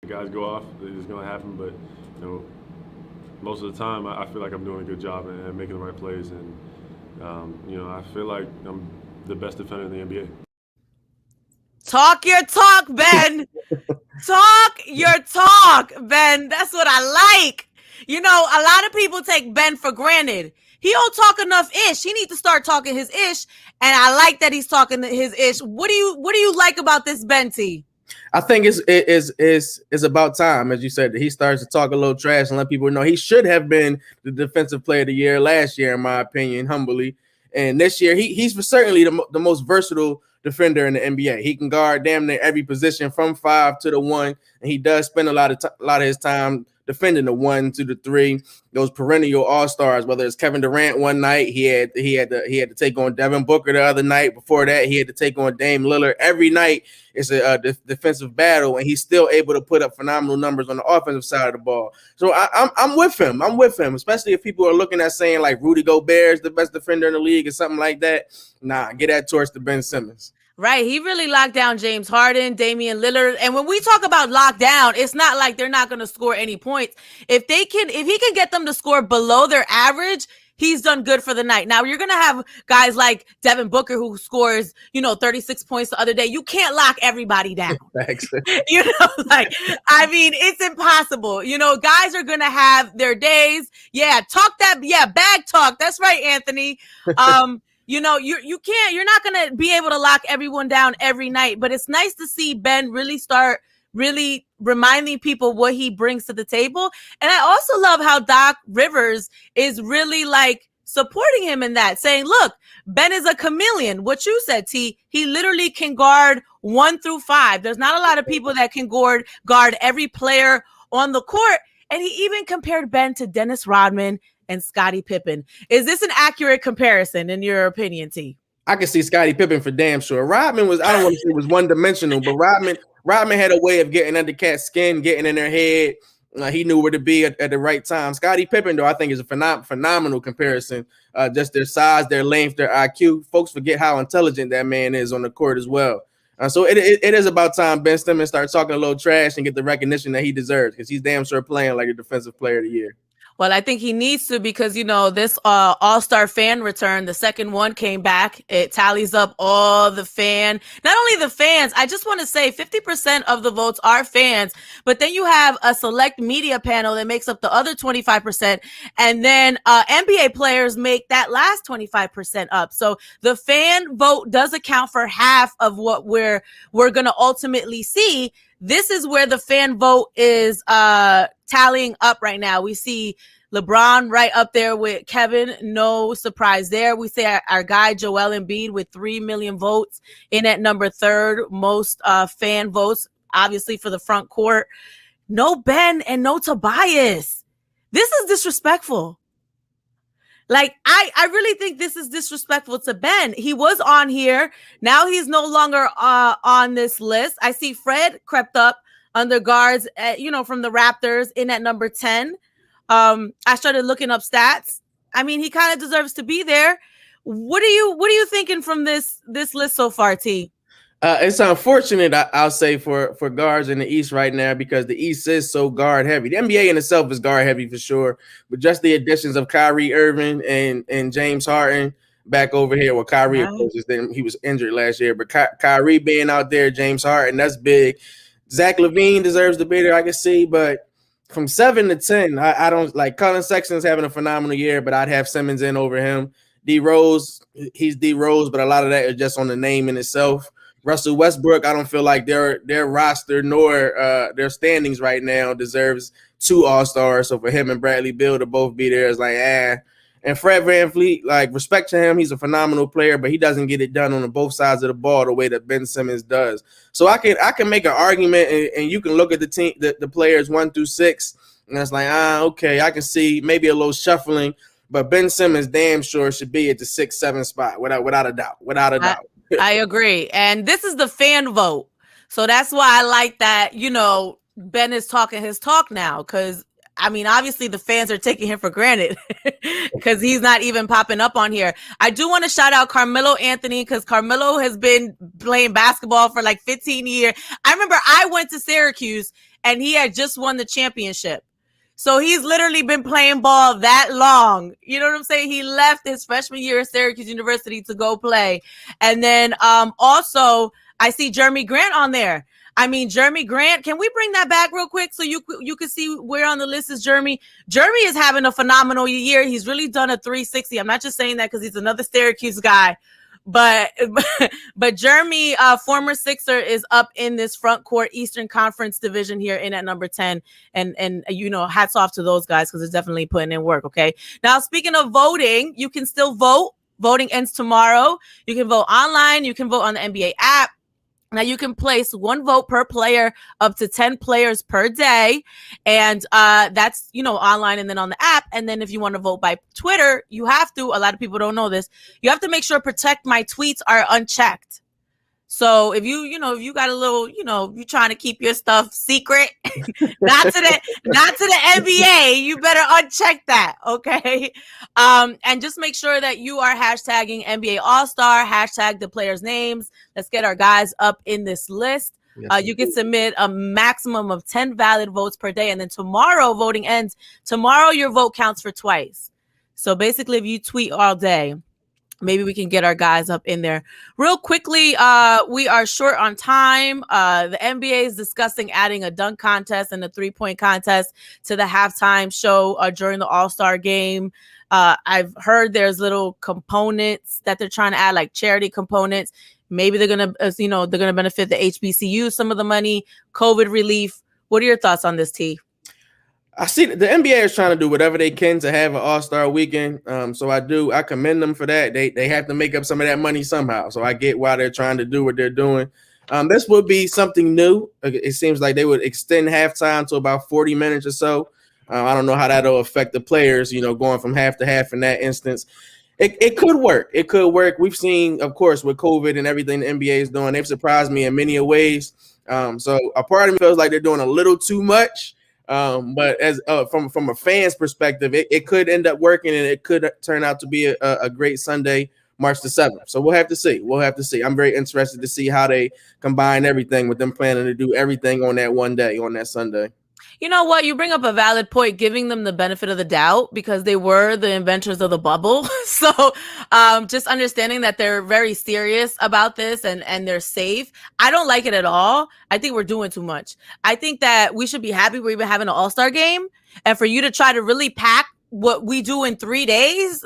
Guys go off, it's going to happen, but most of the time I feel like I'm doing a good job and making the right plays, and I feel like I'm the best defender in the NBA. Talk your talk, Ben. Talk your talk, Ben. That's what I like. A lot of people take Ben for granted. He don't talk enough ish. He needs to start talking his ish, and I like that he's talking his ish. What do you like about this Ben T? I think it's about time, as you said, that he starts to talk a little trash and let people know he should have been the defensive player of the year last year, in my opinion, humbly. And this year, he's certainly the most versatile defender in the NBA. He can guard damn near every position from 5 to the 1, and he does spend a lot of his time defending the 1 to the 3. Those perennial all-stars, whether it's Kevin Durant one night, he had to take on Devin Booker the other night. Before that, he had to take on Dame Lillard. Every night it's a defensive battle, and he's still able to put up phenomenal numbers on the offensive side of the ball. So I'm with him. I'm with him, especially if people are looking at saying like Rudy Gobert is the best defender in the league or something like that. Nah, get that torch to Ben Simmons. Right. He really locked down James Harden, Damian Lillard. And when we talk about lockdown, it's not like they're not going to score any points. If he can get them to score below their average, he's done good for the night. Now you're going to have guys like Devin Booker who scores, 36 points the other day. You can't lock everybody down. Thanks. It's impossible. Guys are going to have their days. Yeah. Bag talk. That's right, Anthony. You're not going to be able to lock everyone down every night, but it's nice to see Ben really start reminding people what he brings to the table. And I also love how Doc Rivers is really supporting him in that, saying, look, Ben is a chameleon. What you said, T, he literally can guard 1 through 5. There's not a lot of people that can guard every player on the court. And he even compared Ben to Dennis Rodman and Scottie Pippen. Is this an accurate comparison in your opinion, T? I can see Scottie Pippen for damn sure. Rodman was, I don't want to say it was one-dimensional, but Rodman had a way of getting under cat's skin, getting in their head. He knew where to be at the right time. Scottie Pippen, though, I think is a phenomenal comparison. Just their size, their length, their IQ. Folks forget how intelligent that man is on the court as well. So it is about time Ben Simmons starts talking a little trash and get the recognition that he deserves, because he's damn sure playing like a defensive player of the year. Well, I think he needs to, because, this AllStar fan return, the second one came back. It tallies up all not only the fans, I just want to say 50% of the votes are fans, but then you have a select media panel that makes up the other 25%. And then NBA players make that last 25% up. So the fan vote does account for half of what we're going to ultimately see. This is where the fan vote is tallying up right now. We see LeBron right up there with Kevin. No surprise there. We say our guy Joel Embiid with 3 million votes in at number 3rd most fan votes, obviously for the front court. No Ben and no Tobias. This is disrespectful. I really think this is disrespectful to Ben. He was on here. Now he's no longer on this list. I see Fred crept up under guards, from the Raptors in at number 10. I started looking up stats. He kind of deserves to be there. What are you thinking from this list so far, T? It's unfortunate, I'll say, for guards in the East right now, because the East is so guard heavy. The NBA in itself is guard heavy for sure, but just the additions of Kyrie Irving and James Harden back over here. Well, Kyrie, of course, he was injured last year, but Kyrie being out there, James Harden, that's big. Zach LaVine deserves to be there, I can see, but from 7 to 10, I don't like. Colin Sexton's having a phenomenal year, but I'd have Simmons in over him. D Rose, he's D Rose, but a lot of that is just on the name in itself. Russell Westbrook, I don't feel like their roster nor their standings right now deserves 2 All-Stars. So for him and Bradley Beal to both be there is And Fred VanVleet, respect to him, he's a phenomenal player, but he doesn't get it done on both sides of the ball the way that Ben Simmons does. So I can make an argument, and you can look at the team, the players 1 through 6, and it's okay, I can see maybe a little shuffling, but Ben Simmons damn sure should be at the 6-7 spot without a doubt. I agree. And this is the fan vote. So that's why I like that, Ben is talking his talk now, because obviously the fans are taking him for granted because he's not even popping up on here. I do want to shout out Carmelo Anthony, because Carmelo has been playing basketball for 15 years. I remember I went to Syracuse and he had just won the championship. So he's literally been playing ball that long. You know what I'm saying? He left his freshman year at Syracuse University to go play. And then also, I see Jeremy Grant on there. I mean, Jeremy Grant, can we bring that back real quick so you can see where on the list is Jeremy? Jeremy is having a phenomenal year. He's really done a 360. I'm not just saying that because he's another Syracuse guy. But Jeremy, former Sixer, is up in this front court Eastern Conference division here in at number 10. And you know, hats off to those guys because they're definitely putting in work, okay? Now, speaking of voting, you can still vote. Voting ends tomorrow. You can vote online. You can vote on the NBA app. Now, you can place 1 vote per player, up to 10 players per day. And that's, you know, online and then on the app. And then if you want to vote by Twitter, you have to. A lot of people don't know this. You have to make sure protect my tweets are unchecked. So if you got a little, you're trying to keep your stuff secret, not to the NBA, you better uncheck that. Okay. And just make sure that you are hashtagging NBA All-Star, hashtag the players' names. Let's get our guys up in this list. Yes, you can submit a maximum of 10 valid votes per day. And then tomorrow voting ends. Tomorrow your vote counts for twice. So basically if you tweet all day, maybe we can get our guys up in there. Real quickly, we are short on time. The NBA is discussing adding a dunk contest and a 3-point contest to the halftime show during the All-Star game. I've heard there's little components that they're trying to add, like charity components. Maybe they're gonna benefit the HBCU some of the money, COVID relief. What are your thoughts on this, T? I see the NBA is trying to do whatever they can to have an All-Star weekend. So I commend them for that. They have to make up some of that money somehow. So I get why they're trying to do what they're doing. This would be something new. It seems like they would extend halftime to about 40 minutes or so. I don't know how that'll affect the players, going from half to half in that instance. It could work. It could work. We've seen, of course, with COVID and everything the NBA is doing, they've surprised me in many ways. So a part of me feels like they're doing a little too much. But as from a fan's perspective, it could end up working, and it could turn out to be a great Sunday, March the 7th. So we'll have to see. I'm very interested to see how they combine everything with them planning to do everything on that one day, on that Sunday. You know what? You bring up a valid point, giving them the benefit of the doubt because they were the inventors of the bubble. So just understanding that they're very serious about this and they're safe. I don't like it at all. I think we're doing too much. I think that we should be happy we're even having an All-Star game, and for you to try to really pack what we do in 3 days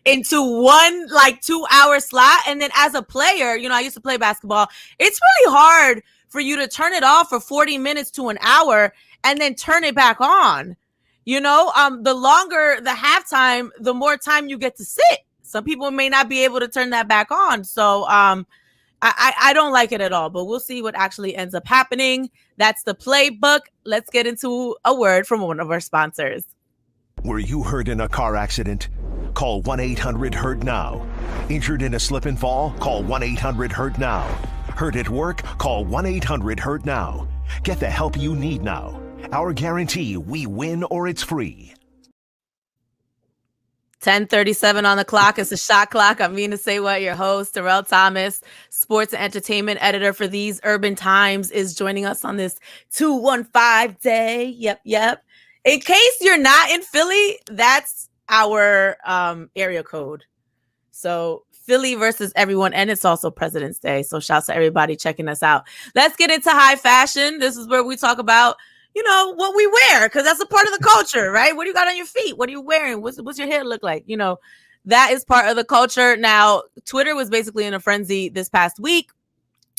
into one 2-hour slot. And then as a player, I used to play basketball. It's really hard for you to turn it off for 40 minutes to an hour and then turn it back on. The longer the halftime, the more time you get to sit. Some people may not be able to turn that back on. So I don't like it at all, but we'll see what actually ends up happening. That's the playbook. Let's get into a word from one of our sponsors. Were you hurt in a car accident? Call 1-800-HURT-NOW. Injured in a slip and fall? Call 1-800-HURT-NOW. Hurt at work? Call 1-800-HURT-NOW. Get the help you need now. Our guarantee, we win or it's free. 10:37 on the clock. It's the Shot Clock. I'm Mina SayWhat, your host. Terrell Thomas, sports and entertainment editor for These Urban Times, is joining us on this 215 day. Yep. In case you're not in Philly, that's our area code. So Philly versus everyone, and it's also President's Day. So shouts to everybody checking us out. Let's get into high fashion. This is where we talk about, what we wear, because that's a part of the culture, right? What do you got on your feet? What are you wearing? What's your hair look like? That is part of the culture. Now, Twitter was basically in a frenzy this past week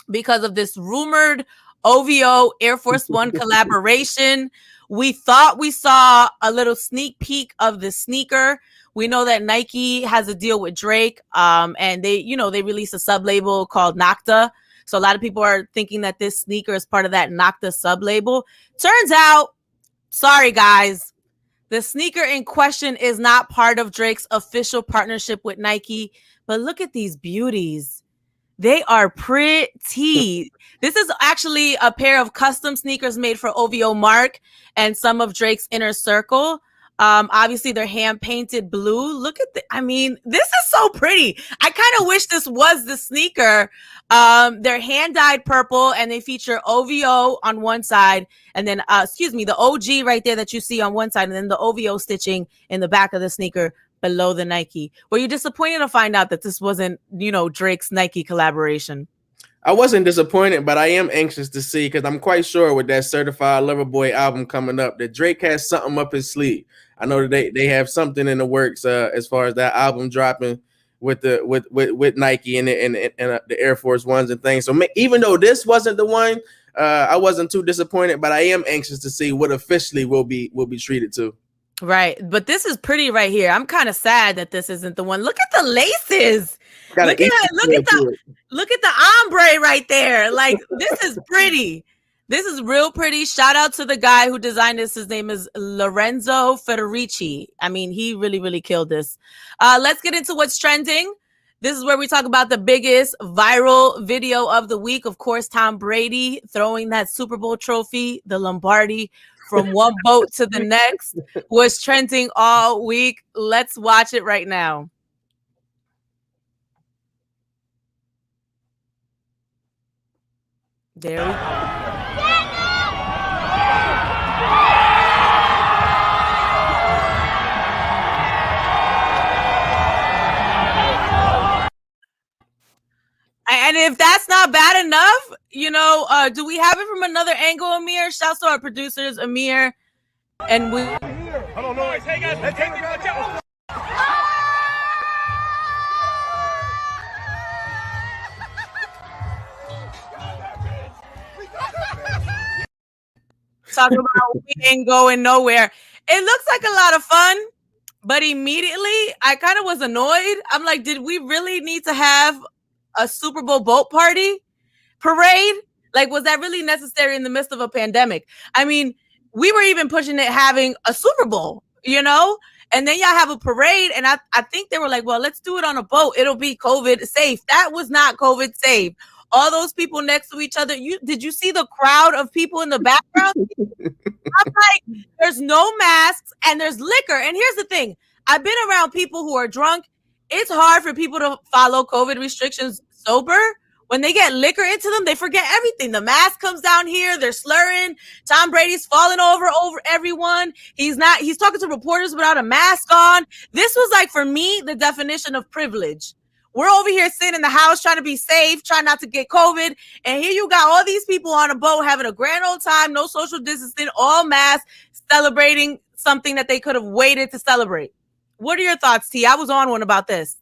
because of this rumored OVO Air Force One collaboration. We thought we saw a little sneak peek of the sneaker. We know that Nike has a deal with Drake, and they released a sub-label called Nocta. So a lot of people are thinking that this sneaker is part of that Nocta sub-label. Turns out, sorry guys, the sneaker in question is not part of Drake's official partnership with Nike. But look at these beauties. They are pretty. This is actually a pair of custom sneakers made for OVO Mark and some of Drake's inner circle. Obviously they're hand painted blue. Look at this is so pretty. I kind of wish this was the sneaker. They're hand dyed purple, and they feature OVO on one side, and then the OG right there that you see on one side, and then the OVO stitching in the back of the sneaker below the Nike. Were you disappointed to find out that this wasn't, Drake's Nike collaboration? I wasn't disappointed, but I am anxious to see, because I'm quite sure with that Certified Lover Boy album coming up that Drake has something up his sleeve. I know that they have something in the works as far as that album dropping with Nike and the Air Force Ones and things. So even though this wasn't the one, I wasn't too disappointed, but I am anxious to see what officially will be treated to. Right, but this is pretty right here. I'm kind of sad that this isn't the one. Look at the laces. Look at the ombre right there. Like, this is pretty. This is real pretty. Shout out to the guy who designed this. His name is Lorenzo Federici. I mean, he really, really killed this. Let's get into what's trending. This is where we talk about the biggest viral video of the week. Of course, Tom Brady throwing that Super Bowl trophy, the Lombardi, from one boat to the next, was trending all week. Let's watch it right now. There we go. And if that's not bad enough, do we have it from another angle, Amir? Shouts to our producers, Amir. And we... I don't know. Hey, guys. Let's take the ground. Talk about we ain't going nowhere. It looks like a lot of fun, but immediately I kind of was annoyed. I'm like, did we really need to have a Super Bowl boat parade? Like, was that really necessary in the midst of a pandemic? I mean, we were even pushing it having a Super Bowl, and then y'all have a parade. And I think they were like, well, let's do it on a boat. It'll be COVID safe. That was not COVID safe. All those people next to each other. Did you see the crowd of people in the background? I'm like, there's no masks and there's liquor. And here's the thing. I've been around people who are drunk. It's hard for people to follow COVID restrictions sober. When they get liquor into them, they forget everything. The mask comes down here. They're slurring. Tom Brady's falling over everyone. He's talking to reporters without a mask on. This was like, for me, the definition of privilege. We're over here sitting in the house trying to be safe, trying not to get COVID. And here you got all these people on a boat having a grand old time, no social distancing, all masked, celebrating something that they could have waited to celebrate. What are your thoughts, T? I was on one about this.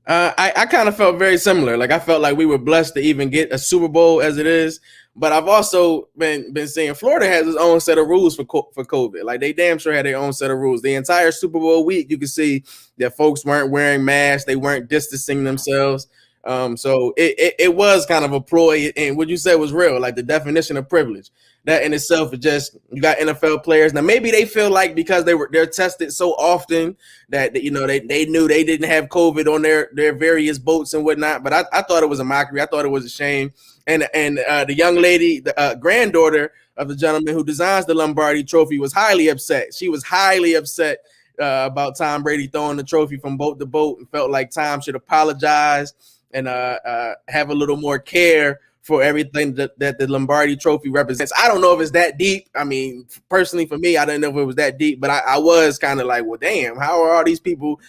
I kind of felt very similar. Like, I felt like we were blessed to even get a Super Bowl as it is. But I've also been seeing Florida has its own set of rules for COVID. Like, they damn sure had their own set of rules. The entire Super Bowl week, you could see that folks weren't wearing masks. They weren't distancing themselves. So it was kind of a ploy. And what you said was real, like the definition of privilege. That in itself is just, you got NFL players. Now, maybe they feel like because they're tested so often that they knew they didn't have COVID on their various boats and whatnot. But I thought it was a mockery. I thought it was a shame. And the young lady, the granddaughter of the gentleman who designs the Lombardi trophy, was highly upset. She was highly upset about Tom Brady throwing the trophy from boat to boat, and felt like Tom should apologize and have a little more care for everything that the Lombardi trophy represents. I don't know if it's that deep. I mean, personally for me, I didn't know if it was that deep, but I was kind of like, well, damn, how are all these people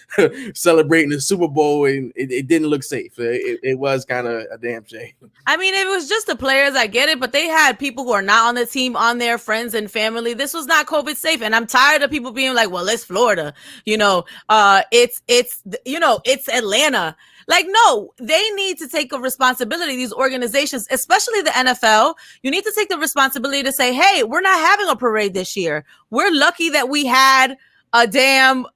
celebrating the Super Bowl and it didn't look safe? It was kind of a damn shame. I mean, it was just the players, I get it, but they had people who are not on the team, on their friends and family. This was not COVID safe. And I'm tired of people being like, well, it's Florida, it's Atlanta. Like, no, they need to take a responsibility. These organizations, especially the NFL, you need to take the responsibility to say, hey, we're not having a parade this year. We're lucky that we had a damn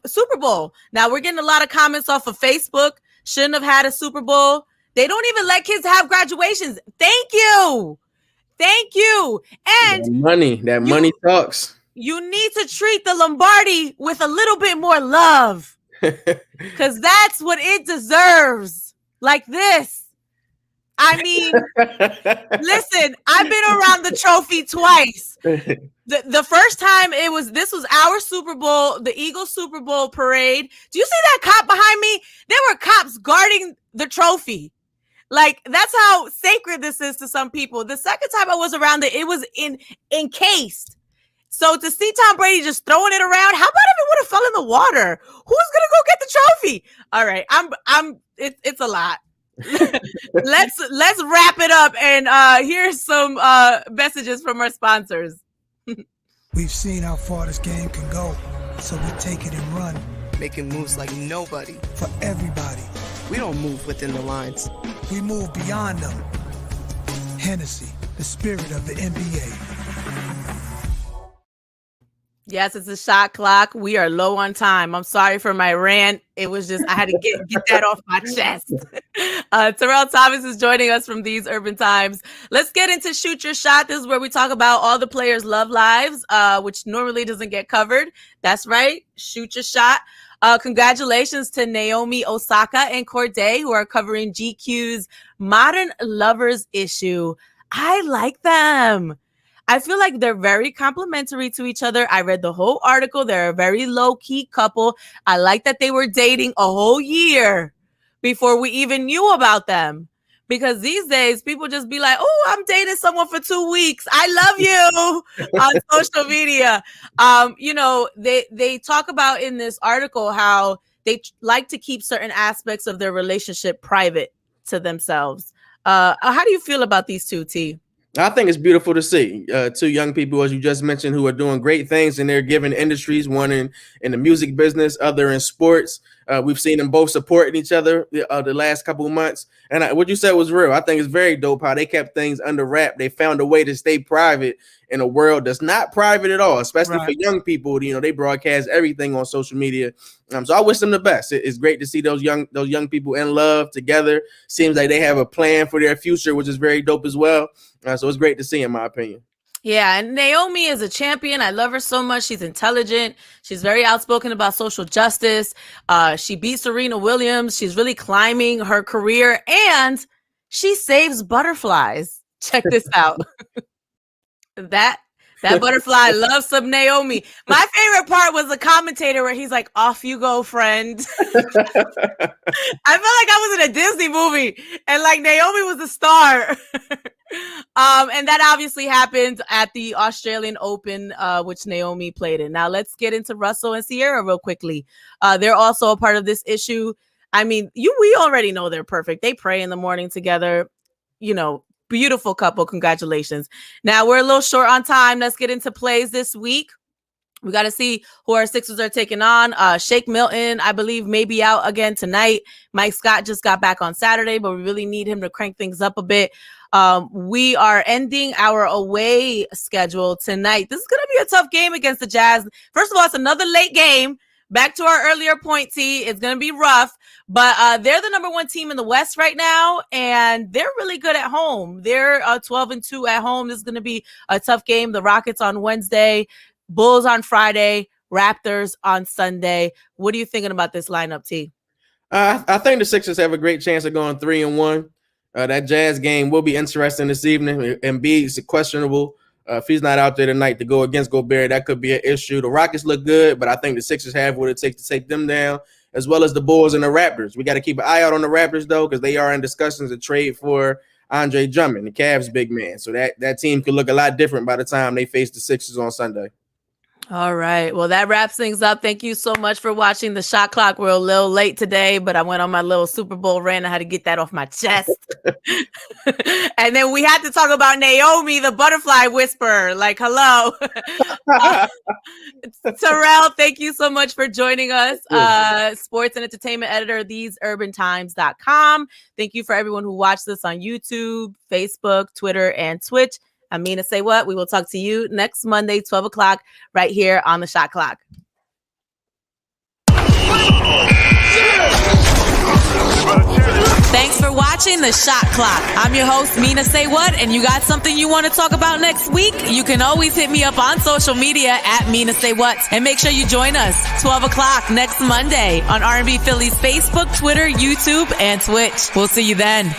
Super Bowl. Now, we're getting a lot of comments off of Facebook. Shouldn't have had a Super Bowl. They don't even let kids have graduations. Thank you. And that money talks. You need to treat the Lombardi with a little bit more love. Because that's what it deserves. Like this. I mean, listen, I've been around the trophy twice. The first time this was our Super Bowl, the Eagles Super Bowl parade. Do you see that cop behind me? There were cops guarding the trophy. Like, that's how sacred this is to some people. The second time I was around it was encased. So to see Tom Brady just throwing it around, how about if it would have fell in the water? Who's gonna go get the trophy? All right, it's a lot. let's wrap it up, and here's some messages from our sponsors. We've seen how far this game can go, so we take it and run. Making moves like nobody. For everybody. We don't move within the lines. We move beyond them. Hennessy, the spirit of the NBA. Yes, it's a shot clock. We are low on time. I'm sorry for my rant. It was just, I had to get that off my chest. Terrell Thomas is joining us from These Urban Times. Let's get into Shoot Your Shot. This is where we talk about all the players' love lives, which normally doesn't get covered. That's right. Shoot Your Shot. Congratulations to Naomi Osaka and Corday, who are covering GQ's Modern Lovers issue. I like them. I feel like they're very complimentary to each other. I read the whole article. They're a very low-key couple. I like that they were dating a whole year before we even knew about them. Because these days, people just be like, oh, I'm dating someone for 2 weeks. I love you on social media. They talk about in this article how they like to keep certain aspects of their relationship private to themselves. How do you feel about these two, T? I think it's beautiful to see two young people, as you just mentioned, who are doing great things in their given industries, one in the music business, other in sports. We've seen them both supporting each other the last couple of months. And what you said was real. I think it's very dope how they kept things under wrap. They found a way to stay private in a world that's not private at all, especially for young people. They broadcast everything on social media. So I wish them the best. It's great to see those young people in love together. Seems like they have a plan for their future, which is very dope as well. So it's great to see, in my opinion. Yeah, and Naomi is a champion. I love her so much. She's intelligent. She's very outspoken about social justice. She beat Serena Williams. She's really climbing her career, and she saves butterflies. Check this out. That butterfly loves some Naomi. My favorite part was the commentator where he's like, off you go, friend. I felt like I was in a Disney movie and like Naomi was the star. And that obviously happened at the Australian Open, which Naomi played in. Now let's get into Russell and Sierra real quickly. They're also a part of this issue. I mean, we already know they're perfect. They pray in the morning together, beautiful couple. Congratulations. Now we're a little short on time. Let's get into plays this week. We got to see who our Sixers are taking on. Shake Milton, I believe, may be out again tonight. Mike Scott just got back on Saturday, but we really need him to crank things up a bit. We are ending our away schedule tonight. This is going to be a tough game against the Jazz. First of all, it's another late game. Back to our earlier point, T. It's going to be rough, but they're the number one team in the West right now, and they're really good at home. They're 12-2 at home. This is going to be a tough game. The Rockets on Wednesday, Bulls on Friday, Raptors on Sunday. What are you thinking about this lineup, T? I think the Sixers have a great chance of going 3-1. That Jazz game will be interesting this evening. Embiid's questionable. If he's not out there tonight to go against Gobert, that could be an issue. The Rockets look good, but I think the Sixers have what it takes to take them down, as well as the Bulls and the Raptors. We got to keep an eye out on the Raptors, though, because they are in discussions to trade for Andre Drummond, the Cavs' big man. So that team could look a lot different by the time they face the Sixers on Sunday. All right. Well, that wraps things up. Thank you so much for watching the Shot Clock. We're a little late today, but I went on my little Super Bowl rant. I had to get that off my chest. And then we had to talk about Naomi, the butterfly whisperer. Like, hello. Terrell, thank you so much for joining us. Sports and entertainment editor, theseurbantimes.com. Thank you for everyone who watched this on YouTube, Facebook, Twitter, and Twitch. I'm Mina SayWhat. We will talk to you next Monday, 12 o'clock, right here on the Shot Clock. Thanks for watching the Shot Clock. I'm your host, Mina SayWhat, and you got something you want to talk about next week? You can always hit me up on social media at Mina SayWhat, and make sure you join us 12 o'clock next Monday on R&B Philly's Facebook, Twitter, YouTube, and Twitch. We'll see you then.